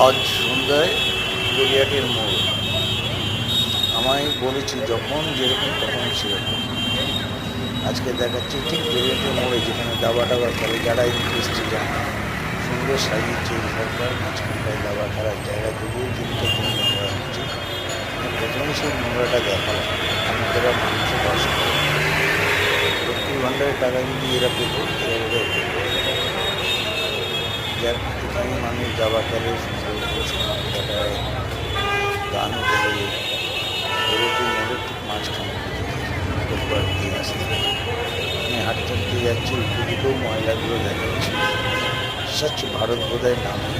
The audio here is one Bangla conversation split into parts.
আজ সন্ধ্যায় গড়িয়াটের মোড়। আমায় বলেছি যখন যেরকম তখন সেরকম। আজকে দেখাচ্ছি ঠিক গড়িয়াটের মোড়ে, যেখানে দাবা টাবা খেলে, যারা ইন্টারেস্টে যায় সুন্দর সাজিয়েছে এই সরকার। মাঝখানটায় দাবা খেলার জায়গা, তবুও দিনকে দিন নোংরা হচ্ছে। প্রথমে সেই নোংরাটা দেখালাম। আমাদের মানুষ বাস করে, লক্ষ্মীর ভাণ্ডারের টাকা যদি এরা পেত, এরা বোধহয় পেত। যার এখানে মানুষ দাবা খেলে, সুন্দর সময় কাটায়, গানও করে। গড়িয়াটি মোড়ের ঠিক মাঝখানে রোববার দিয়ে আসতে আমি হাঁটতে হাঁটতে যাচ্ছি, উল্টো দিকেও ময়লাগুলো দেখাচ্ছি। স্বচ্ছ ভারত বোধহয় নামে,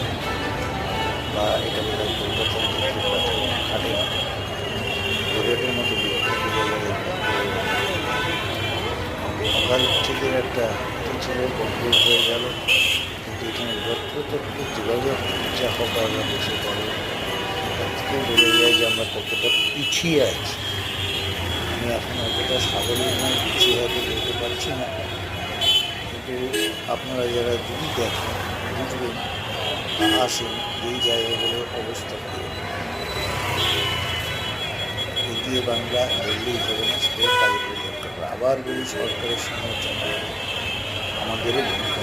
বা এটা বোধহয় কলকাতার ক্ষেত্রে প্ল্যাটফর্ম খাটে না। গড়িয়াটের মতো বিখ্যাত জায়গায় সকাল থেকে একটা ছিল, গম্ভীর হয়ে গেল। কিন্তু এখানে যত্রতত্র যোগাযোগ যা হকাররা বসে পড়ে, তার থেকেও বোঝা যায় যে আমরা কতটা পিছিয়ে আছি। আমি এখন অতটা সাবলীল নয়, পিছিয়ে হয়তো বলতে পারছি না, কিন্তু আপনারা যারা যদি দেখেন বুঝবেন, আসেন এই জায়গাগুলোর অবস্থা কী। এগিয়ে বাংলা বললেই হবে না, সেটাই কাজে পরিবর্তন করা। আবার বলি, সরকারের সমালোচনা আমাদেরও ভূমিকা।